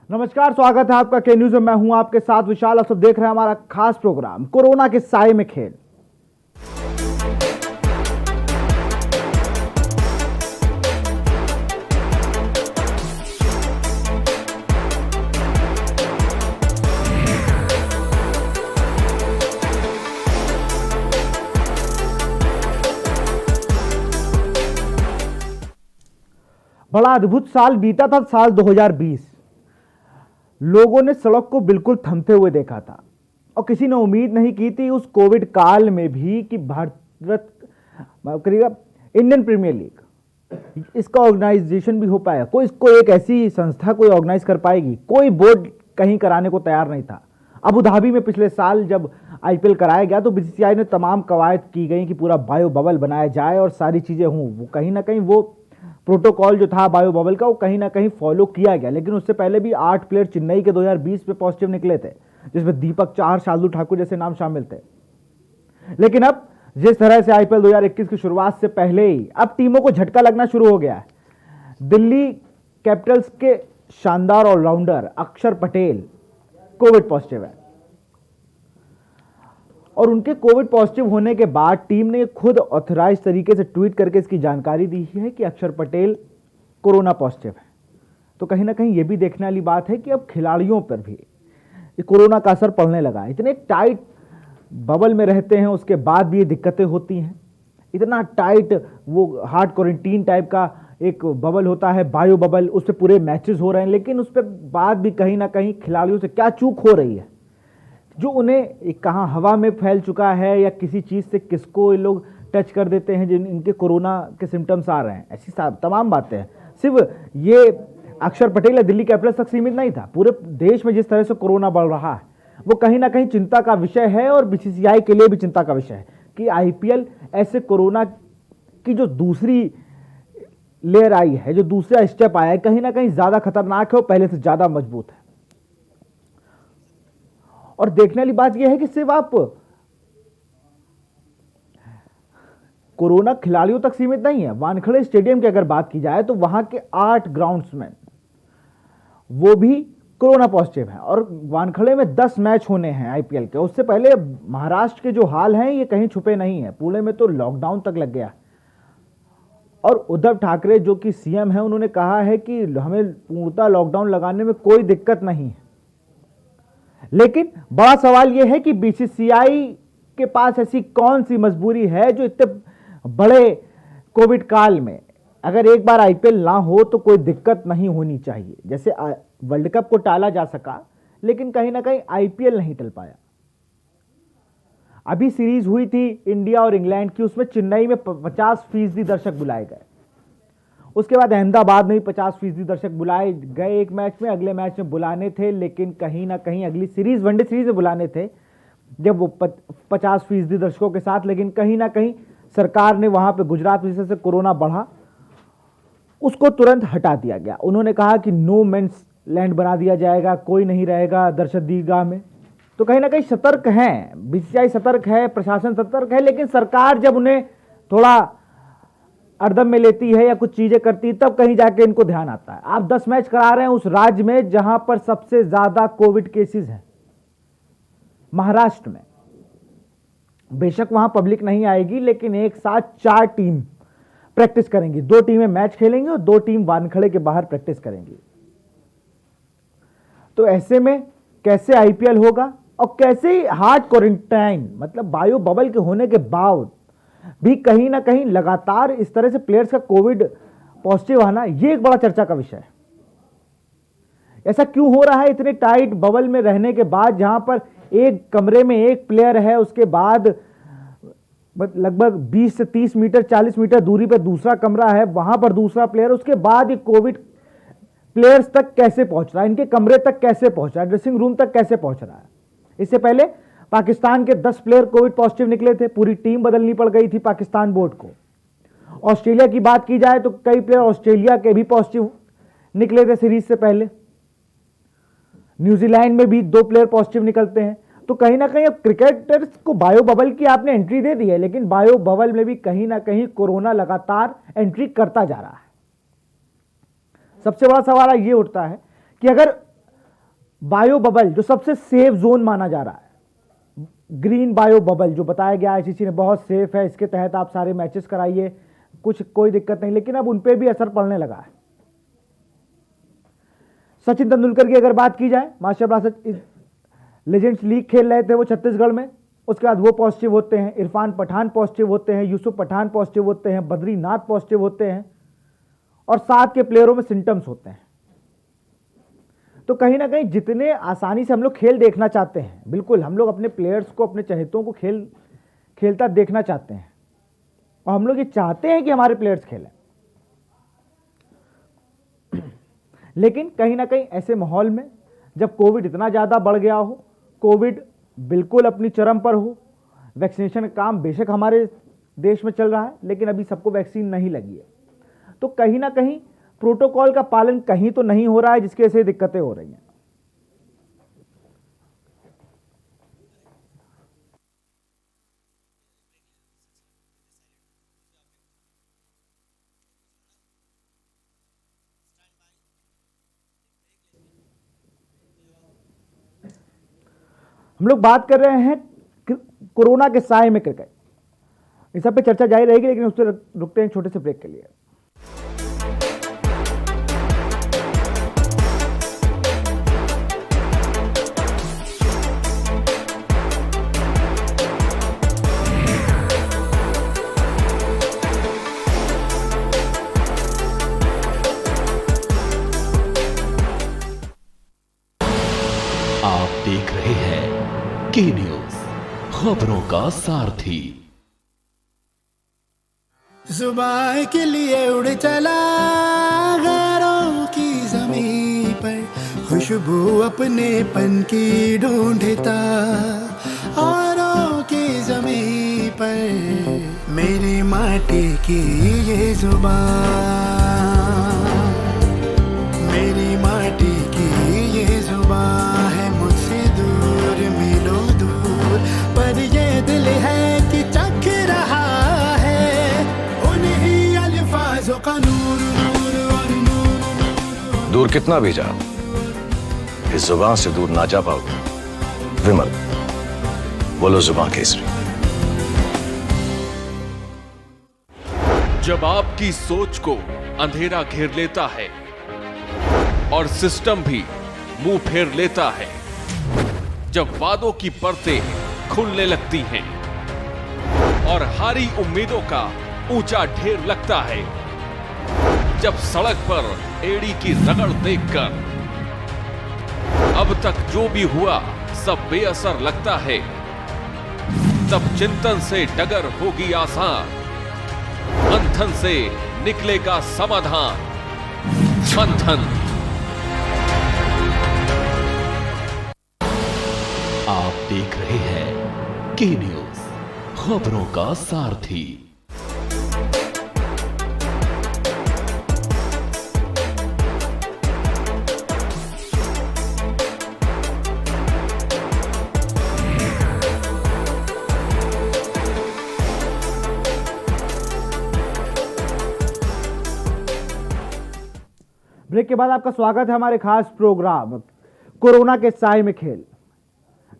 नमस्कार, स्वागत है आपका के न्यूज में। मैं हूं आपके साथ विशाल। आप सब देख रहे हैं हमारा खास प्रोग्राम कोरोना के साए में खेल। बड़ा अद्भुत साल बीता था, साल 2020। लोगों ने सड़क को बिल्कुल थमते हुए देखा था और किसी ने उम्मीद नहीं की थी उस कोविड काल में भी कि भारत करेगा इंडियन प्रीमियर लीग, इसका ऑर्गेनाइजेशन भी हो पाएगा। कोई इसको एक ऐसी संस्था कोई ऑर्गेनाइज कर पाएगी? कोई बोर्ड कहीं कराने को तैयार नहीं था। अबू धाबी में पिछले साल जब आईपीएल कराया गया तो बीसीसीआई ने तमाम कवायद की गई कि पूरा बायो बबल बनाया जाए और सारी चीजें हों। वो कहीं ना कहीं वो प्रोटोकॉल जो था बायो बबल का वो कहीं ना कहीं फॉलो किया गया। लेकिन उससे पहले भी 8 प्लेयर चेन्नई के 2020 में पॉजिटिव निकले थे, जिसमें दीपक चाहर, शार्दुल ठाकुर जैसे नाम शामिल थे। लेकिन अब जिस तरह से आईपीएल 2021 की शुरुआत से पहले ही अब टीमों को झटका लगना शुरू हो गया है। दिल्ली कैपिटल्स के शानदार ऑलराउंडर अक्षर पटेल कोविड पॉजिटिव है और उनके कोविड पॉजिटिव होने के बाद टीम ने खुद ऑथराइज तरीके से ट्वीट करके इसकी जानकारी दी है कि अक्षर पटेल कोरोना पॉजिटिव है। तो कहीं ना कहीं यह भी देखने वाली बात है कि अब खिलाड़ियों पर भी कोरोना का असर पड़ने लगा है। इतने टाइट बबल में रहते हैं, उसके बाद भी ये दिक्कतें होती हैं। इतना टाइट वो हार्ड क्वारंटीन टाइप का एक बबल होता है, बायो बबल, उस पर पूरे मैचेस हो रहे हैं। लेकिन उस पर बाद भी कहीं ना कहीं खिलाड़ियों से क्या चूक हो रही है, जो उन्हें कहाँ हवा में फैल चुका है या किसी चीज़ से किसको ये लोग टच कर देते हैं जिन इनके कोरोना के सिम्टम्स आ रहे हैं। ऐसी तमाम बातें हैं। सिर्फ ये अक्षर पटेल या दिल्ली कैपिटल्स तक सीमित नहीं था। पूरे देश में जिस तरह से कोरोना बढ़ रहा है वो कहीं ना कहीं चिंता का विषय है और बीसीसीआई के लिए भी चिंता का विषय है कि आईपीएल ऐसे कोरोना की जो दूसरी लेयर आई है, जो दूसरा स्टेप आया है, कहीं ना कहीं ज़्यादा खतरनाक है और पहले से ज़्यादा मजबूत है। और देखने वाली बात यह है कि सिर्फ आप कोरोना खिलाड़ियों तक सीमित नहीं है। वानखेड़े स्टेडियम की अगर बात की जाए तो वहां के 8 ग्राउंड्समैन वो भी कोरोना पॉजिटिव हैं और वानखेड़े में 10 मैच होने हैं आईपीएल के। उससे पहले महाराष्ट्र के जो हाल हैं ये कहीं छुपे नहीं है। पुणे में तो लॉकडाउन तक लग गया और उद्धव ठाकरे जो कि सीएम है उन्होंने कहा है कि हमें पूर्णतः लॉकडाउन लगाने में कोई दिक्कत नहीं है। लेकिन बड़ा सवाल यह है कि बीसीसीआई के पास ऐसी कौन सी मजबूरी है जो इतने बड़े कोविड काल में अगर एक बार आईपीएल ना हो तो कोई दिक्कत नहीं होनी चाहिए। जैसे वर्ल्ड कप को टाला जा सका लेकिन कहीं ना कहीं आईपीएल नहीं टल पाया। अभी सीरीज हुई थी इंडिया और इंग्लैंड की, उसमें चेन्नई में 50% दर्शक बुलाए गए। उसके बाद अहमदाबाद में भी 50% दर्शक बुलाए गए एक मैच में। अगले मैच में बुलाने थे लेकिन कहीं ना कहीं अगली सीरीज वनडे सीरीज में बुलाने थे जब वो 50% दर्शकों के साथ। लेकिन कहीं ना कहीं सरकार ने वहां पे गुजरात में जैसे कोरोना बढ़ा उसको तुरंत हटा दिया गया। उन्होंने कहा कि नो मेंस लैंड बना दिया जाएगा, कोई नहीं रहेगा दर्शक दीर्घा में। तो कहीं ना कहीं सतर्क हैं, बीसीसीआई सतर्क है, प्रशासन सतर्क है। लेकिन सरकार जब उन्हें थोड़ा अर्दम में लेती है या कुछ चीजें करती है तब कहीं जाके इनको ध्यान आता है। आप 10 मैच करा रहे हैं उस राज्य में जहां पर सबसे ज्यादा कोविड केसेस हैं, महाराष्ट्र में। बेशक वहां पब्लिक नहीं आएगी लेकिन एक साथ 4 टीम प्रैक्टिस करेंगी। 2 टीमें मैच खेलेंगी और 2 टीम वानखेड़े के बाहर प्रैक्टिस करेंगी। तो ऐसे में कैसे आईपीएल होगा और कैसे हार्ड क्वारंटाइन मतलब बायो बबल के होने के बाद भी कहीं ना कहीं लगातार इस तरह से प्लेयर्स का कोविड पॉजिटिव आना, यह एक बड़ा चर्चा का विषय है। ऐसा क्यों हो रहा है इतने टाइट बबल में रहने के बाद, जहां पर एक कमरे में एक प्लेयर है, उसके बाद लगभग 20 से 30 मीटर 40 मीटर दूरी पर दूसरा कमरा है, वहां पर दूसरा प्लेयर, उसके बाद ये कोविड प्लेयर्स तक कैसे पहुंच रहा है, इनके कमरे तक कैसे पहुंच रहा है, ड्रेसिंग रूम तक कैसे पहुंच रहा है। इससे पहले पाकिस्तान के 10 प्लेयर कोविड पॉजिटिव निकले थे, पूरी टीम बदलनी पड़ गई थी पाकिस्तान बोर्ड को। ऑस्ट्रेलिया की बात की जाए तो कई प्लेयर ऑस्ट्रेलिया के भी पॉजिटिव निकले थे सीरीज से पहले। न्यूजीलैंड में भी 2 प्लेयर पॉजिटिव निकलते हैं। तो कहीं ना कहीं अब क्रिकेटर्स को बायो बबल की आपने एंट्री दे दी है, लेकिन बायो बबल में भी कहीं ना कहीं कोरोना लगातार एंट्री करता जा रहा है। सबसे बड़ा सवाल ये उठता है कि अगर बायो बबल जो सबसे सेफ जोन माना जा रहा है, ग्रीन बायो बबल जो बताया गया आईसीसी ने बहुत सेफ है, इसके तहत आप सारे मैचेस कराइए, कुछ कोई दिक्कत नहीं, लेकिन अब उन पे भी असर पड़ने लगा है। सचिन तेंदुलकर की अगर बात की जाए, मास्टर ब्लास्टर लेजेंड्स लीग खेल रहे थे वो छत्तीसगढ़ में, उसके बाद वो पॉजिटिव होते हैं, इरफान पठान पॉजिटिव होते हैं, यूसुफ पठान पॉजिटिव होते हैं, बद्रीनाथ पॉजिटिव होते हैं और साथ के प्लेयरों में सिम्टम्स होते हैं। तो कहीं ना कहीं जितने आसानी से हम लोग खेल देखना चाहते हैं, बिल्कुल हम लोग अपने प्लेयर्स को, अपने चहेतों को खेलता देखना चाहते हैं और हम लोग ये चाहते हैं कि हमारे प्लेयर्स खेलें, लेकिन कहीं ना कहीं ऐसे माहौल में जब कोविड इतना ज़्यादा बढ़ गया हो, कोविड बिल्कुल अपनी चरम पर हो, वैक्सीनेशन का काम बेशक हमारे देश में चल रहा है लेकिन अभी सबको वैक्सीन नहीं लगी है, तो कहीं ना कहीं प्रोटोकॉल का पालन कहीं तो नहीं हो रहा है, जिसकी वजह से दिक्कतें हो रही हैं। हम लोग बात कर रहे हैं कोरोना के साए में क्रिकेट, इस सब पे चर्चा जारी रहेगी, लेकिन उससे रुकते हैं छोटे से ब्रेक के लिए। आप देख रहे हैं के न्यूज, खबरों का सारथी। जुबान के लिए उड़ चला गैरों की ज़मीं पर, खुशबू अपने पन की ढूंढता औरों की ज़मीं पर, मेरी माटी की ये जुबान, मेरी माटी की ये जुबान है मुझसे दूर मीलों दूर, पर ये दिल है कि चख रहा है उन्हीं अल्फाजों का नूर नूर और नूर। दूर कितना भी जाओ, इस जुबान से दूर ना जा पाओगे। विमल, बोलो जुबान केसरी। जब आपकी सोच को अंधेरा घेर लेता है और सिस्टम भी मुंह फेर लेता है, जब वादों की परतें खुलने लगती हैं और हारी उम्मीदों का ऊंचा ढेर लगता है, जब सड़क पर एड़ी की रगड़ देखकर अब तक जो भी हुआ सब बेअसर लगता है, तब चिंतन से डगर होगी आसान, मंथन से निकलेगा समाधान। मंथन। आप देख रहे हैं के न्यूज, खबरों का सारथी। ब्रेक के बाद आपका स्वागत है हमारे खास प्रोग्राम कोरोना के साए में खेल।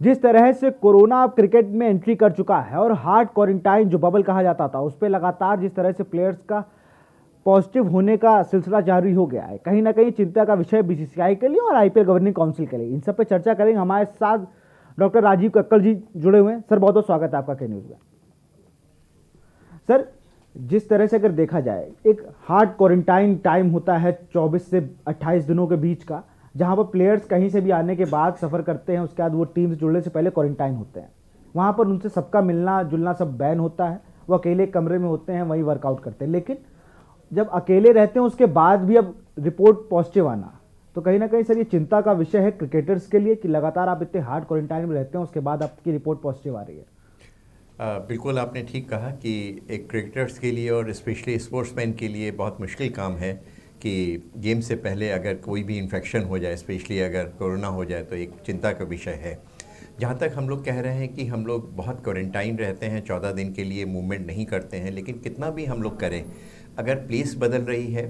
जिस तरह से कोरोना अब क्रिकेट में एंट्री कर चुका है और हार्ड क्वारंटाइन जो बबल कहा जाता था, उस पर लगातार जिस तरह से प्लेयर्स का पॉजिटिव होने का सिलसिला जारी हो गया है, कहीं ना कहीं चिंता का विषय बीसीसीआई के लिए और आईपीएल गवर्निंग काउंसिल के लिए। इन सब पे चर्चा करेंगे। हमारे साथ डॉक्टर राजीव कक्कड़ जी जुड़े हुए हैं। सर, बहुत बहुत स्वागत है आपका के न्यूज़ में। सर, जिस तरह से अगर देखा जाए, एक हार्ड क्वारंटाइन टाइम होता है 24 से 28 दिनों के बीच का, जहां पर प्लेयर्स कहीं से भी आने के बाद सफ़र करते हैं, उसके बाद वो टीम से जुड़ने से पहले क्वारंटाइन होते हैं। वहां पर उनसे सबका मिलना जुलना सब बैन होता है, वो अकेले कमरे में होते हैं, वहीं वर्कआउट करते हैं। लेकिन जब अकेले रहते हैं उसके बाद भी अब रिपोर्ट पॉजिटिव आना, तो कहीं ना कहीं सर ये चिंता का विषय है क्रिकेटर्स के लिए कि लगातार आप इतने हार्ड क्वारंटाइन में रहते हैं, उसके बाद आपकी रिपोर्ट पॉजिटिव आ रही है। बिल्कुल आपने ठीक कहा कि एक क्रिकेटर्स के लिए और स्पेशली स्पोर्ट्समैन के लिए बहुत मुश्किल काम है कि गेम से पहले अगर कोई भी इन्फेक्शन हो जाए, स्पेशली अगर कोरोना हो जाए, तो एक चिंता का विषय है। जहाँ तक हम लोग कह रहे हैं कि हम लोग बहुत क्वारंटाइन रहते हैं, 14 दिन के लिए मूवमेंट नहीं करते हैं, लेकिन कितना भी हम लोग करें, अगर प्लेस बदल रही है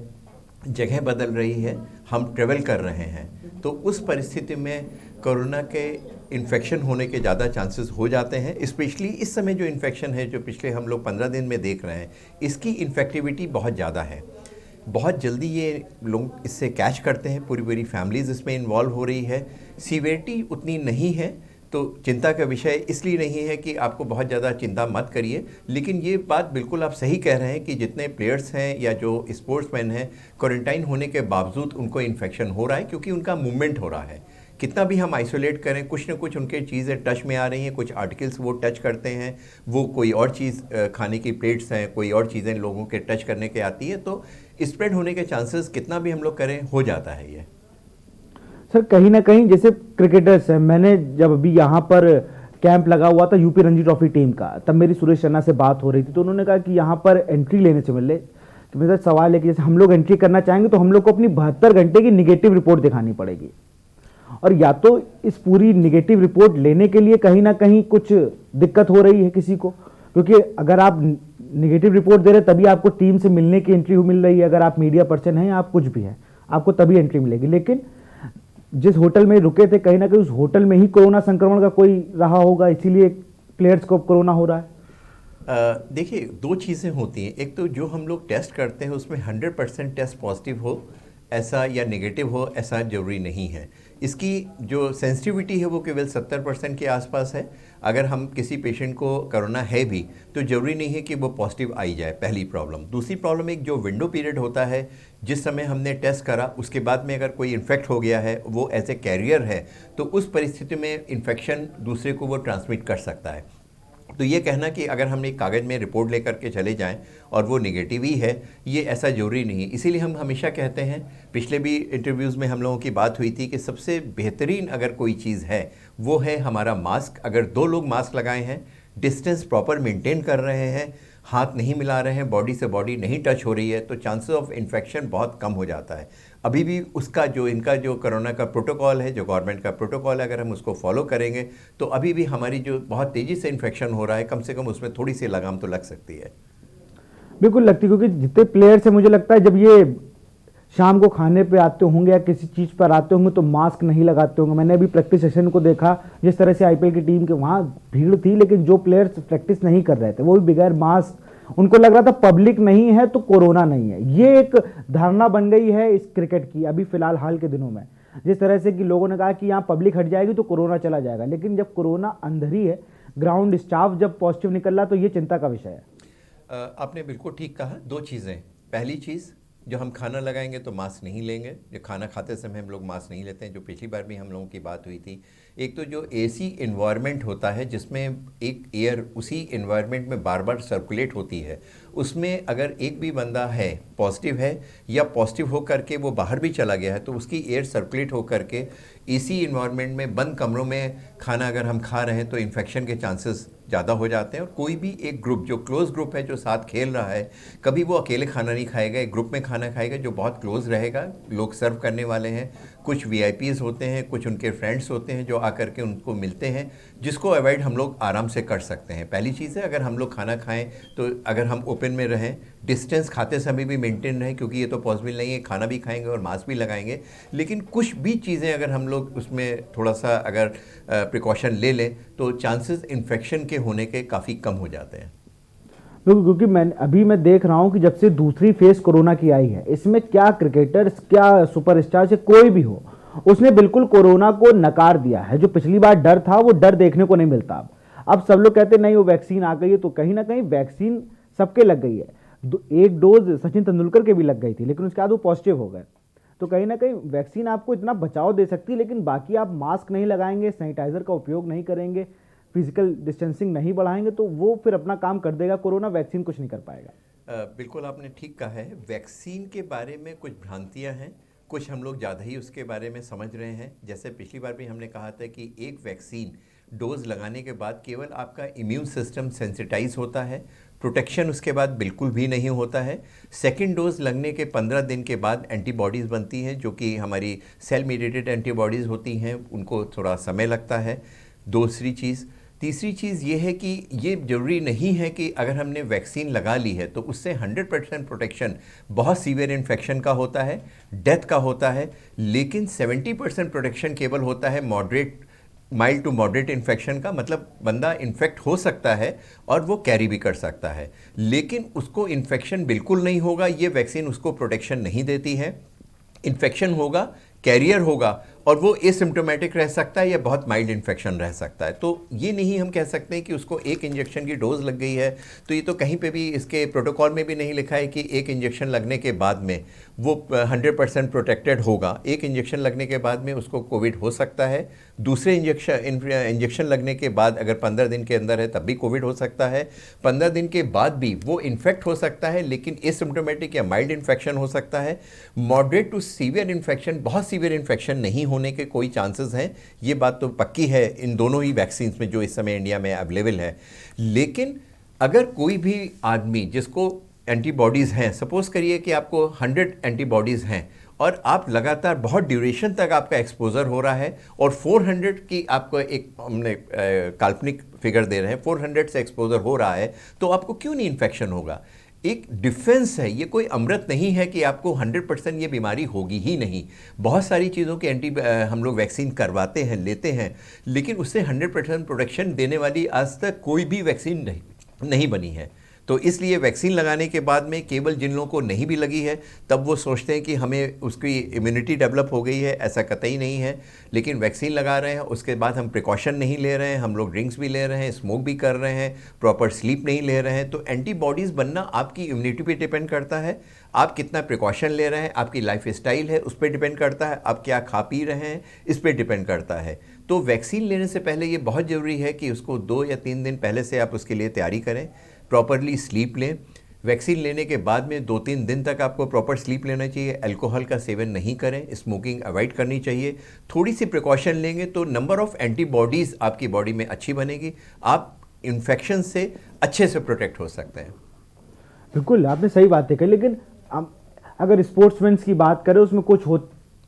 जगह बदल रही है, हम ट्रेवल कर रहे हैं, तो उस परिस्थिति में कोरोना के इन्फेक्शन होने के ज़्यादा चांसेस हो जाते हैं। स्पेशली इस समय जो इन्फेक्शन है, जो पिछले हम लोग 15 दिन में देख रहे हैं, इसकी इन्फेक्टिविटी बहुत ज़्यादा है। बहुत जल्दी ये लोग इससे कैच करते हैं, पूरी पूरी फैमिलीज़ इसमें इन्वॉल्व हो रही है। सीवियरिटी उतनी नहीं है, तो चिंता का विषय इसलिए नहीं है कि आपको बहुत ज़्यादा चिंता मत करिए। लेकिन ये बात बिल्कुल आप सही कह रहे हैं कि जितने प्लेयर्स हैं या जो स्पोर्ट्समैन हैं, क्वारंटाइन होने के बावजूद उनको इन्फेक्शन हो रहा है, क्योंकि उनका मूवमेंट हो रहा है। कितना भी हम आइसोलेट करें, कुछ ना कुछ उनके चीज़ें टच में आ रही हैं, कुछ आर्टिकल्स वो टच करते हैं, वो कोई और चीज़ खाने की प्लेट्स हैं, कोई और चीज़ें लोगों के टच करने के आती है, तो स्प्रेड होने के चांसेस कितना भी हम लोग करें हो जाता है ये। सर कहीं ना कहीं जैसे क्रिकेटर्स हैं, मैंने जब अभी यहाँ पर कैंप लगा हुआ था यूपी रणजी ट्रॉफी टीम का, तब मेरी सुरेश रैना से बात हो रही थी, तो उन्होंने कहा कि यहाँ पर एंट्री लेने से पहले तो मेरा सवाल है कि जैसे हम लोग एंट्री करना चाहेंगे तो हम लोग को अपनी 72 घंटे की निगेटिव रिपोर्ट दिखानी पड़ेगी, और या तो इस पूरी निगेटिव रिपोर्ट लेने के लिए कहीं ना कहीं कुछ दिक्कत हो रही है किसी को, क्योंकि अगर आप निगेटिव रिपोर्ट दे रहे तभी आपको टीम से मिलने की एंट्री मिल रही है, अगर आप मीडिया पर्सन हैं, आप कुछ भी हैं, आपको तभी एंट्री मिलेगी। लेकिन जिस होटल में रुके थे, कहीं ना कहीं उस होटल में ही कोरोना संक्रमण का कोई रहा होगा, इसीलिए प्लेयर्स को कोरोना हो रहा है। देखिए, दो चीज़ें होती हैं। एक तो जो हम लोग टेस्ट करते हैं उसमें 100% टेस्ट पॉजिटिव हो ऐसा या नेगेटिव हो ऐसा ज़रूरी नहीं है। इसकी जो सेंसिटिविटी है वो केवल 70% के आसपास है। अगर हम किसी पेशेंट को कोरोना है भी तो ज़रूरी नहीं है कि वो पॉजिटिव आई जाए, पहली प्रॉब्लम। दूसरी प्रॉब्लम, एक जो विंडो पीरियड होता है, जिस समय हमने टेस्ट करा उसके बाद में अगर कोई इन्फेक्ट हो गया है, वो एज ए कैरियर है, तो उस परिस्थिति में इन्फेक्शन दूसरे को वो ट्रांसमिट कर सकता है। तो ये कहना कि अगर हम एक कागज़ में रिपोर्ट लेकर के चले जाएं और वो नेगेटिव ही है, ये ऐसा ज़रूरी नहीं है। इसीलिए हम हमेशा कहते हैं, पिछले भी इंटरव्यूज़ में हम लोगों की बात हुई थी कि सबसे बेहतरीन अगर कोई चीज़ है वो है हमारा मास्क। अगर 2 लोग मास्क लगाए हैं, डिस्टेंस प्रॉपर मेंटेन कर रहे हैं, हाथ नहीं मिला रहे हैं, बॉडी से बॉडी नहीं टच हो रही है, तो चांसेस ऑफ इन्फेक्शन बहुत कम हो जाता है। अभी भी उसका जो इनका जो कोरोना का प्रोटोकॉल है, जो गवर्नमेंट का प्रोटोकॉल है, अगर हम उसको फॉलो करेंगे तो अभी भी हमारी जो बहुत तेज़ी से इन्फेक्शन हो रहा है, कम से कम उसमें थोड़ी सी लगाम तो लग सकती है। बिल्कुल लगती, क्योंकि जितने प्लेयर्स हैं मुझे लगता है जब ये शाम को खाने पे आते होंगे या किसी चीज़ पर आते होंगे तो मास्क नहीं लगाते होंगे। मैंने अभी प्रैक्टिस सेशन को देखा, जिस तरह से आईपीएल की टीम के वहाँ भीड़ थी, लेकिन जो प्लेयर्स प्रैक्टिस नहीं कर रहे थे वो भी बगैर मास्क, उनको लग रहा था पब्लिक नहीं है तो कोरोना नहीं है। ये एक धारणा बन गई है इस क्रिकेट की अभी फिलहाल हाल के दिनों में, जिस तरह से कि लोगों ने कहा कि यहाँ पब्लिक हट जाएगी तो कोरोना चला जाएगा, लेकिन जब कोरोना अंदर ही है, ग्राउंड स्टाफ जब पॉजिटिव निकल रहा तो ये चिंता का विषय है। आपने बिल्कुल ठीक कहा। 2 चीज़ें, पहली चीज़, जो हम खाना लगाएंगे तो मास्क नहीं लेंगे, जो खाना खाते समय हम लोग मास्क नहीं लेते हैं, जो पिछली बार भी हम लोगों की बात हुई थी। एक तो जो एसी इन्वायरमेंट होता है, जिसमें एक एयर उसी इन्वायरमेंट में बार बार सर्कुलेट होती है, उसमें अगर एक भी बंदा है पॉजिटिव है या पॉजिटिव हो करके वो बाहर भी चला गया है, तो उसकी एयर सर्कुलेट हो करके एसी इन्वायरमेंट में बंद कमरों में खाना अगर हम खा रहे हैं तो इन्फेक्शन के चांसेस ज़्यादा हो जाते हैं। और कोई भी एक ग्रुप, जो क्लोज ग्रुप है, जो साथ खेल रहा है, कभी वो अकेले खाना नहीं खाएगा, एक ग्रुप में खाना खाएगा जो बहुत क्लोज रहेगा। लोग सर्व करने वाले हैं, कुछ वीआईपीज़ होते हैं, कुछ उनके फ्रेंड्स होते हैं जो आकर के उनको मिलते हैं, जिसको अवॉइड हम लोग आराम से कर सकते हैं। पहली चीज़ है, अगर हम लोग खाना खाएं तो अगर हम ओपन में रहें, डिस्टेंस खाते समय भी मेंटेन रहे, क्योंकि ये तो पॉसिबल नहीं है, खाना भी खाएंगे और मास्क भी लगाएंगे, लेकिन कुछ भी चीज़ें अगर हम लोग उसमें थोड़ा सा अगर प्रिकॉशन ले लें तो चांसेस इन्फेक्शन के होने के काफ़ी कम हो जाते हैं। क्योंकि मैं देख रहा हूं कि जब से दूसरी फेज कोरोना की आई है, इसमें क्या क्रिकेटर्स, क्या सुपरस्टार से कोई भी हो, उसने बिल्कुल कोरोना को नकार दिया है। जो पिछली बार डर था वो डर देखने को नहीं मिलता। अब सब लोग कहते नहीं वो वैक्सीन आ गई है, तो कहीं ना कहीं वैक्सीन सबके लग गई है। एक डोज सचिन तेंदुलकर के भी लग गई थी, लेकिन उसके बाद वो पॉजिटिव हो गए। तो कहीं ना कहीं वैक्सीन आपको इतना बचाव दे सकती है, लेकिन बाकी आप मास्क नहीं लगाएंगे, सैनिटाइजर का उपयोग नहीं करेंगे, फिजिकल डिस्टेंसिंग नहीं बढ़ाएंगे, तो वो फिर अपना काम कर देगा। कोरोना वैक्सीन कुछ नहीं कर पाएगा। बिल्कुल आपने ठीक कहा है। वैक्सीन के बारे में कुछ भ्रांतियां हैं, कुछ हम लोग ज़्यादा ही उसके बारे में समझ रहे हैं। जैसे पिछली बार भी हमने कहा था कि एक वैक्सीन डोज लगाने के बाद केवल आपका इम्यून सिस्टम सेंसिटाइज होता है, प्रोटेक्शन उसके बाद बिल्कुल भी नहीं होता है। सेकेंड डोज लगने के 15 दिन के बाद एंटीबॉडीज़ बनती हैं, जो कि हमारी सेल मीडिएटेड एंटीबॉडीज़ होती हैं, उनको थोड़ा समय लगता है। दूसरी चीज़, तीसरी चीज़ ये है कि ये ज़रूरी नहीं है कि अगर हमने वैक्सीन लगा ली है तो उससे 100% प्रोटेक्शन बहुत सीवियर इन्फेक्शन का होता है, डेथ का होता है, लेकिन 70% प्रोटेक्शन केवल होता है moderate, mild to moderate infection का। मतलब बंदा इन्फेक्ट हो सकता है और वो कैरी भी कर सकता है, लेकिन उसको इन्फेक्शन बिल्कुल नहीं होगा, ये वैक्सीन उसको प्रोटेक्शन नहीं देती है। इन्फेक्शन होगा, कैरियर होगा और वो एसिम्प्टोमेटिक रह सकता है या बहुत माइल्ड इन्फेक्शन रह सकता है। तो ये नहीं हम कह सकते हैं कि उसको एक इंजेक्शन की डोज लग गई है, तो ये तो कहीं पे भी इसके प्रोटोकॉल में भी नहीं लिखा है कि एक इंजेक्शन लगने के बाद में वो 100% प्रोटेक्टेड होगा। एक इंजेक्शन लगने के बाद में उसको कोविड हो सकता है, दूसरे इंजेक्शन लगने के बाद अगर 15 दिन के अंदर है तब भी कोविड हो सकता है, 15 दिन के बाद भी वो इन्फेक्ट हो सकता है लेकिन एसिम्प्टोमेटिक या माइल्ड इन्फेक्शन हो सकता है। मॉडरेट टू सीवियर इन्फेक्शन, बहुत सीवियर इन्फेक्शन नहीं होने के कोई चांसेस हैं, ये बात तो पक्की है इन दोनों ही वैक्सीन में जो इस समय इंडिया में अवेलेबल है। लेकिन अगर कोई भी आदमी जिसको एंटीबॉडीज़ हैं, सपोज करिए कि आपको 100 एंटीबॉडीज़ हैं और आप लगातार बहुत ड्यूरेशन तक आपका एक्सपोजर हो रहा है और 400 की आपको एक हमने काल्पनिक फिगर दे रहे हैं, 400 से एक्सपोजर हो रहा है, तो आपको क्यों नहीं इन्फेक्शन होगा? एक डिफेंस है, ये कोई अमृत नहीं है कि आपको 100% ये बीमारी होगी ही नहीं। बहुत सारी चीज़ों के हम लोग वैक्सीन करवाते हैं, लेते हैं, लेकिन उससे 100% प्रोटेक्शन देने वाली आज तक कोई भी वैक्सीन नहीं बनी है। तो इसलिए वैक्सीन लगाने के बाद में केवल जिन लोगों को नहीं भी लगी है तब वो सोचते हैं कि हमें उसकी इम्यूनिटी डेवलप हो गई है, ऐसा कतई नहीं है। लेकिन वैक्सीन लगा रहे हैं, उसके बाद हम प्रिकॉशन नहीं ले रहे हैं, हम लोग ड्रिंक्स भी ले रहे हैं, स्मोक भी कर रहे हैं, प्रॉपर स्लीप नहीं ले रहे हैं, तो एंटीबॉडीज़ बनना आपकी इम्यूनिटी पे डिपेंड करता है। आप कितना प्रिकॉशन ले रहे हैं, आपकी लाइफ स्टाइल है उस पर डिपेंड करता है, आप क्या खा पी रहे हैं इस पर डिपेंड करता है। तो वैक्सीन लेने से पहले ये बहुत ज़रूरी है कि उसको 2 या 3 दिन पहले से आप उसके लिए तैयारी करें, प्रॉपरली स्लीप लें। वैक्सीन लेने के बाद में 2-3 दिन तक आपको प्रॉपर स्लीप लेना चाहिए, अल्कोहल का सेवन नहीं करें, स्मोकिंग अवॉइड करनी चाहिए। थोड़ी सी प्रिकॉशन लेंगे तो नंबर ऑफ़ एंटीबॉडीज़ आपकी बॉडी में अच्छी बनेगी, आप इन्फेक्शन से अच्छे से प्रोटेक्ट हो सकते हैं। बिल्कुल आपने सही बातें कही, लेकिन अगर स्पोर्ट्समैन की बात करें उसमें कुछ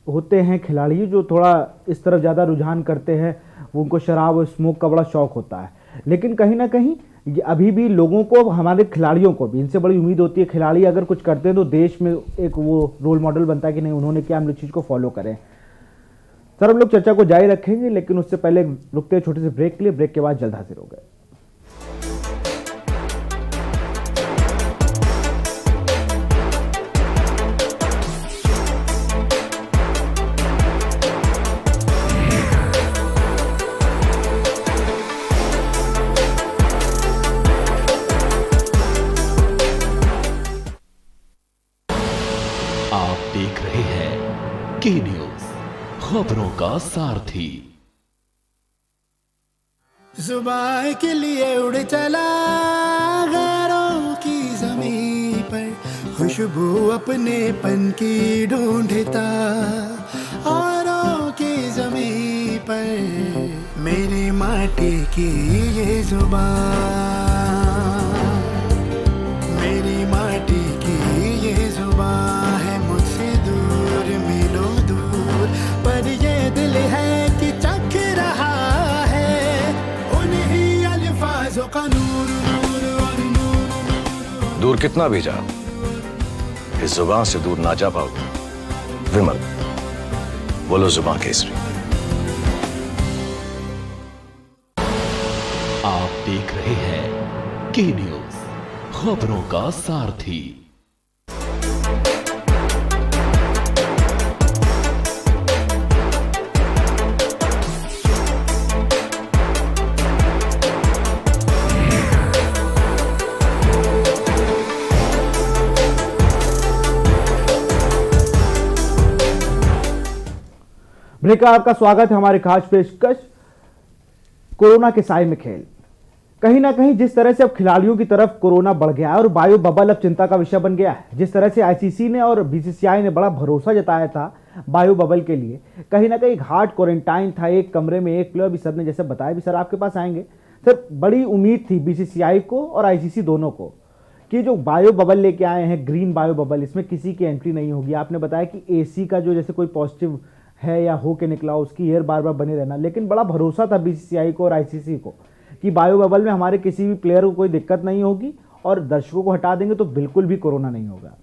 होते हैं खिलाड़ी जो थोड़ा इस तरफ ज़्यादा रुझान करते हैं, वो उनको शराब और स्मोक का बड़ा शौक होता है, लेकिन कहीं ना कहीं अभी भी लोगों को, हमारे खिलाड़ियों को भी इनसे बड़ी उम्मीद होती है। खिलाड़ी अगर कुछ करते हैं तो देश में एक वो रोल मॉडल बनता है कि नहीं उन्होंने क्या, हम लोग चीज़ को फॉलो करें। सर हम लोग चर्चा को जारी रखेंगे, लेकिन उससे पहले रुकते हैं छोटे से ब्रेक के लिए। ब्रेक के बाद जल्द हाजिर हो गए। आप देख रहे हैं के न्यूज, खबरों का सारथी। जुबान के लिए उड़ चला गैरों की ज़मीं पर, खुशबू अपने पन की ढूंढता औरों की ज़मीं पर, मेरी माटी की ये जुबान, मेरी माटी की ये जुबान है मुझसे दूर मीलों दूर, पर ये दिल है कि चख रहा है उन्हीं अल्फाजों का नूर नूर और नूर। दूर कितना भी जा, इस जुबान से दूर ना जा पाओगे। विमल, बोलो जुबान केसरी। आप देख रहे हैं के न्यूज, खबरों का सारथी। ब्रेक का आपका स्वागत है। हमारे खास पेशकश कोरोना के साए में खेल। कहीं ना कहीं जिस तरह से अब खिलाड़ियों की तरफ कोरोना बढ़ गया है और बायो बबल अब चिंता का विषय बन गया है, जिस तरह से आईसीसी ने और बीसीसीआई ने बड़ा भरोसा जताया था बायो बबल के लिए, कहीं ना कहीं हार्ड क्वारंटाइन था, एक कमरे में एक प्लेयर भी। सर ने जैसे बताया भी, सर आपके पास आएंगे सर, बड़ी उम्मीद थी बीसीसीआई को और आईसीसी दोनों को कि जो बायो बबल लेके आए हैं, ग्रीन बायो बबल, इसमें किसी की एंट्री नहीं होगी। आपने बताया कि एसी का जो जैसे कोई पॉजिटिव है या हो के निकला उसकी एयर बार बार बने रहना, लेकिन बड़ा भरोसा था बीसीसीआई को और आईसीसी को कि बायो बबल में हमारे किसी भी प्लेयर को कोई दिक्कत नहीं होगी और दर्शकों को हटा देंगे तो बिल्कुल भी कोरोना नहीं होगा।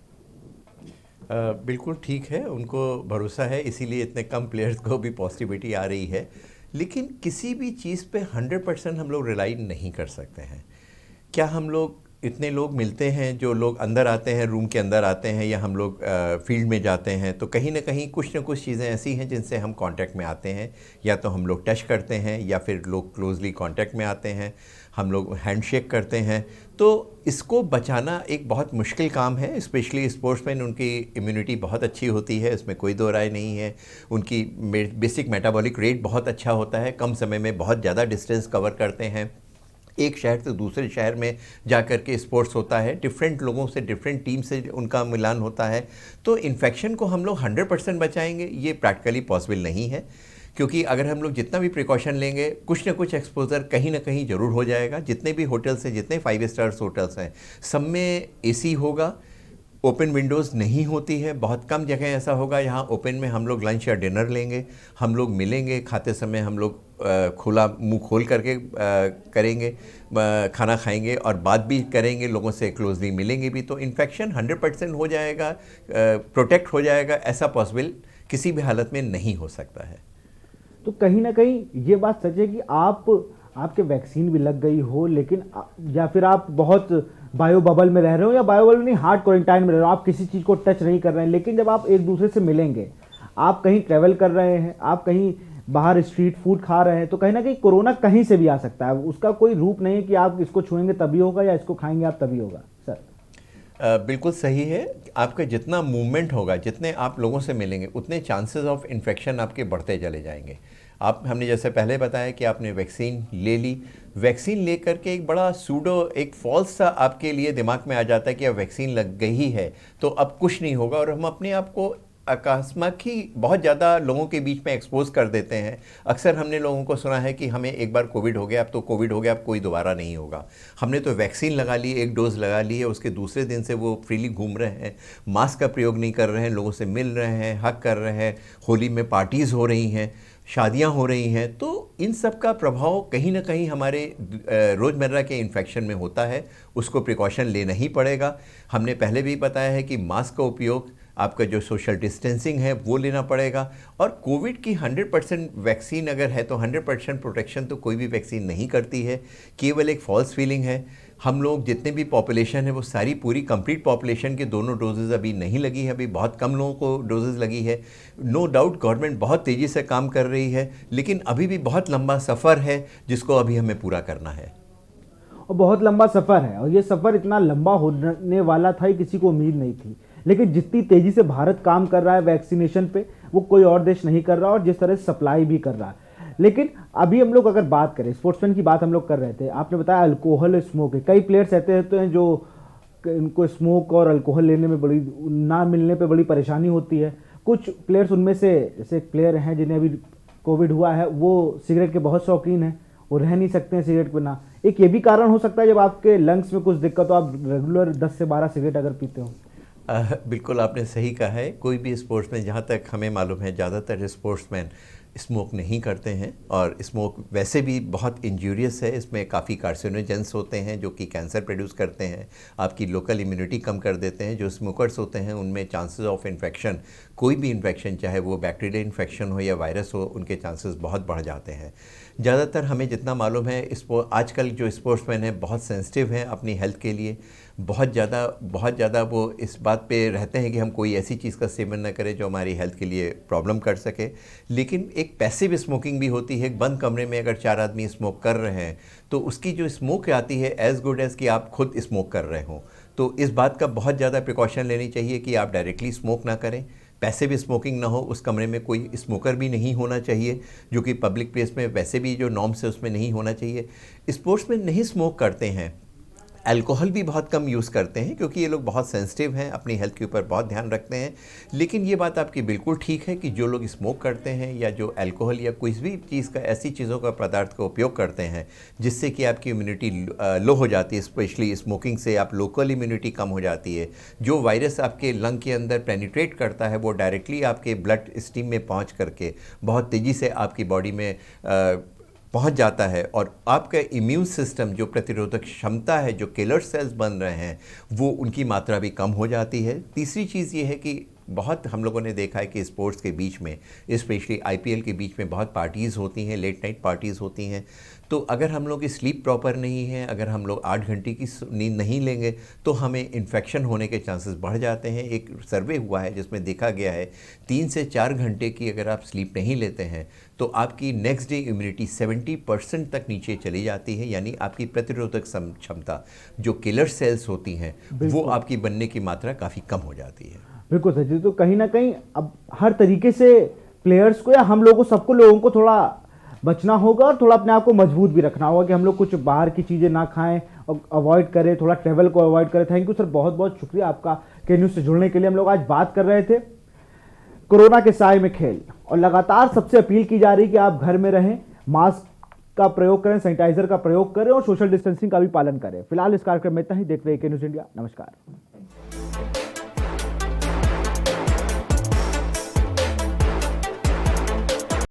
बिल्कुल ठीक है, उनको भरोसा है, इसीलिए इतने कम प्लेयर्स को भी पॉजिटिविटी आ रही है। लेकिन किसी भी चीज़ पे 100% हम लोग रिलाई नहीं कर सकते हैं। क्या हम लोग इतने लोग मिलते हैं, जो लोग अंदर आते हैं, रूम के अंदर आते हैं, या हम लोग फील्ड में जाते हैं, तो कहीं ना कहीं कुछ ना कुछ चीज़ें ऐसी हैं जिनसे हम कांटेक्ट में आते हैं। या तो हम लोग टच करते हैं, या फिर लोग क्लोजली कांटेक्ट में आते हैं, हम लोग हैंडशेक करते हैं। तो इसको बचाना एक बहुत मुश्किल काम है। स्पेशली स्पोर्ट्समैन, उनकी इम्यूनिटी बहुत अच्छी होती है, इसमें कोई दो राय नहीं है। उनकी बेसिक मेटाबॉलिक रेट बहुत अच्छा होता है, कम समय में बहुत ज़्यादा डिस्टेंस कवर करते हैं। एक शहर से दूसरे शहर में जा कर के स्पोर्ट्स होता है, डिफरेंट लोगों से, डिफरेंट टीम से उनका मिलान होता है। तो इन्फेक्शन को हम लोग 100% बचाएंगे, ये प्रैक्टिकली पॉसिबल नहीं है। क्योंकि अगर हम लोग जितना भी प्रिकॉशन लेंगे, कुछ ना कुछ एक्सपोजर कहीं ना कहीं ज़रूर हो जाएगा। जितने भी होटल्स हैं, जितने 5 स्टार्स होटल्स हैं, सब में AC होगा, ओपन विंडोज़ नहीं होती है। बहुत कम जगह ऐसा होगा यहाँ ओपन में हम लोग लंच या डिनर लेंगे, हम लोग मिलेंगे, खाते समय हम लोग खुला मुंह खोल करके करेंगे, खाना खाएंगे और बात भी करेंगे, लोगों से क्लोजली मिलेंगे भी। तो इन्फेक्शन 100% हो जाएगा, प्रोटेक्ट हो जाएगा, ऐसा पॉसिबल किसी भी हालत में नहीं हो सकता है। तो कहीं ना कहीं ये बात सच है कि आपके वैक्सीन भी लग गई हो, लेकिन या फिर आप बहुत बायो बबल में रह रहे हो, या बायो बबल नहीं, हार्ड क्वारंटाइन में रह रहे हो, आप किसी चीज़ को टच नहीं कर रहे हैं, लेकिन जब आप एक दूसरे से मिलेंगे, आप कहीं ट्रैवल कर रहे हैं, आप कहीं बाहर स्ट्रीट फूड खा रहे हैं, तो कहीं ना कहीं कोरोना कहीं से भी आ सकता है। उसका कोई रूप नहीं है कि आप इसको छुएंगे तभी होगा या इसको खाएंगे आप तभी होगा। सर बिल्कुल सही है। आपका जितना मूवमेंट होगा, जितने आप लोगों से मिलेंगे, उतने चांसेस ऑफ इन्फेक्शन आपके बढ़ते चले जाएंगे। हमने जैसे पहले बताया कि आपने वैक्सीन ले ली, वैक्सीन ले करके एक बड़ा सूडो, एक फॉल्स सा आपके लिए दिमाग में आ जाता है कि अब वैक्सीन लग गई है तो अब कुछ नहीं होगा, और हम अपने आप को अकस्मात ही बहुत ज़्यादा लोगों के बीच में एक्सपोज कर देते हैं। अक्सर हमने लोगों को सुना है कि हमें एक बार कोविड हो गया, अब तो कोविड हो गया, अब कोई दोबारा नहीं होगा। हमने तो वैक्सीन लगा ली, एक डोज लगा ली है, उसके दूसरे दिन से वो फ्रीली घूम रहे हैं, मास्क का प्रयोग नहीं कर रहे हैं, लोगों से मिल रहे हैं, हक कर रहे हैं, होली में पार्टीज़ हो रही हैं, शादियां हो रही हैं। तो इन सब का प्रभाव कहीं ना कहीं हमारे रोज़मर्रा के इन्फेक्शन में होता है, उसको प्रिकॉशन लेना ही पड़ेगा। हमने पहले भी बताया है कि मास्क का उपयोग, आपका जो सोशल डिस्टेंसिंग है वो लेना पड़ेगा। और कोविड की 100% वैक्सीन अगर है तो 100% प्रोटेक्शन तो कोई भी वैक्सीन नहीं करती है, केवल एक फॉल्स फीलिंग है। हम लोग जितने भी पॉपुलेशन है वो सारी पूरी कंप्लीट पॉपुलेशन के दोनों डोजेज़ अभी नहीं लगी है, अभी बहुत कम लोगों को डोजेज़ लगी है। नो डाउट गवर्नमेंट बहुत तेज़ी से काम कर रही है, लेकिन अभी भी बहुत लंबा सफ़र है जिसको अभी हमें पूरा करना है। और बहुत लंबा सफ़र है, और ये सफ़र इतना लंबा होने वाला था, किसी को उम्मीद नहीं थी। लेकिन जितनी तेज़ी से भारत काम कर रहा है वैक्सीनेशन पे, वो कोई और देश नहीं कर रहा, और जिस तरह से सप्लाई भी कर रहा है। लेकिन अभी हम लोग अगर बात करें, स्पोर्ट्समैन की बात हम लोग कर रहे थे, आपने बताया अल्कोहल स्मोक है, कई प्लेयर्स ऐसे होते हैं जो इनको स्मोक और अल्कोहल लेने में बड़ी, ना मिलने पे बड़ी परेशानी होती है। कुछ प्लेयर्स उनमें से, जैसे प्लेयर हैं जिन्हें अभी कोविड हुआ है, वो सिगरेट के बहुत शौकीन हैं, वो रह नहीं सकते हैं सिगरेट बिना। एक ये भी कारण हो सकता है जब आपके लंग्स में कुछ दिक्कत हो, आप रेगुलर 10 से 12 सिगरेट अगर पीते हो। बिल्कुल आपने सही कहा है। कोई भी स्पोर्ट्समैन, जहाँ तक हमें मालूम है, ज़्यादातर स्पोर्ट्समैन स्मोक नहीं करते हैं, और स्मोक वैसे भी बहुत इंजूरियस है। इसमें काफ़ी कार्सिनोजेंस होते हैं जो कि कैंसर प्रोड्यूस करते हैं, आपकी लोकल इम्यूनिटी कम कर देते हैं। जो स्मोकर्स होते हैं उनमें चांसेस ऑफ इन्फेक्शन, कोई भी इन्फेक्शन, चाहे वो बैक्टीरियल इन्फेक्शन हो या वायरस हो, उनके चांसेस बहुत बढ़ जाते हैं। ज़्यादातर हमें जितना मालूम है, आजकल जो स्पोर्ट्समैन हैं बहुत सेंसिटिव हैं अपनी हेल्थ के लिए, बहुत ज़्यादा वो इस बात पे रहते हैं कि हम कोई ऐसी चीज़ का सेवन न करें जो हमारी हेल्थ के लिए प्रॉब्लम कर सके। लेकिन एक पैसिव स्मोकिंग भी होती है। एक बंद कमरे में अगर 4 आदमी स्मोक कर रहे हैं तो उसकी जो स्मोक आती है एज़ गुड एज़ कि आप खुद स्मोक कर रहे हों। तो इस बात का बहुत ज़्यादा प्रिकॉशन लेनी चाहिए कि आप डायरेक्टली स्मोक ना करें, पैसिव स्मोकिंग ना हो, उस कमरे में कोई स्मोकर भी नहीं होना चाहिए, जो कि पब्लिक प्लेस में वैसे भी जो नॉर्म्स है उसमें नहीं होना चाहिए। स्पोर्ट्स में नहीं स्मोक करते हैं, अल्कोहल भी बहुत कम यूज़ करते हैं क्योंकि ये लोग बहुत सेंसिटिव हैं, अपनी हेल्थ के ऊपर बहुत ध्यान रखते हैं। लेकिन ये बात आपकी बिल्कुल ठीक है कि जो लोग स्मोक करते हैं या जो अल्कोहल या कोई भी चीज़ का, ऐसी चीज़ों का पदार्थ का उपयोग करते हैं जिससे कि आपकी इम्यूनिटी लो हो जाती है, स्पेशली स्मोकिंग से आप लोकल इम्यूनिटी कम हो जाती है। जो वायरस आपके लंग के अंदर पेनिट्रेट करता है वो डायरेक्टली आपके ब्लड स्ट्रीम में पहुँच करके बहुत तेज़ी से आपकी बॉडी में पहुंच जाता है और आपका इम्यून सिस्टम जो प्रतिरोधक क्षमता है, जो किलर सेल्स बन रहे हैं, वो उनकी मात्रा भी कम हो जाती है। तीसरी चीज़ ये है कि बहुत हम लोगों ने देखा है कि स्पोर्ट्स के बीच में, स्पेशली आईपीएल के बीच में बहुत पार्टीज़ होती हैं, लेट नाइट पार्टीज़ होती हैं। तो अगर हम लोग की स्लीप प्रॉपर नहीं है, अगर हम लोग 8 घंटे की नींद नहीं लेंगे तो हमें इन्फेक्शन होने के चांसेस बढ़ जाते हैं। एक सर्वे हुआ है जिसमें देखा गया है 3 से 4 घंटे की अगर आप स्लीप नहीं लेते हैं तो आपकी नेक्स्ट डे इम्यूनिटी 70% तक नीचे चली जाती है, यानी आपकी प्रतिरोधक क्षमता जो किलर सेल्स होती हैं वो आपकी बनने की मात्रा काफ़ी कम हो जाती है। बिल्कुल सर जी। तो कहीं ना कहीं अब हर तरीके से प्लेयर्स को या हम लोगों सबको लोगों को थोड़ा बचना होगा और थोड़ा अपने आप को मजबूत भी रखना होगा कि हम लोग कुछ बाहर की चीज़ें ना खाएं और अवॉइड करें, थोड़ा ट्रैवल को अवॉइड करें। थैंक यू सर, बहुत बहुत शुक्रिया आपका के न्यूज़ से जुड़ने के लिए। हम लोग आज बात कर रहे थे कोरोना के साए में खेल, और लगातार सबसे अपील की जा रही है कि आप घर में रहें, मास्क का प्रयोग करें, सैनिटाइजर का प्रयोग करें और सोशल डिस्टेंसिंग का भी पालन करें। फिलहाल इस कार्यक्रम में इतना ही। देख रहे हैं के न्यूज़ इंडिया। नमस्कार।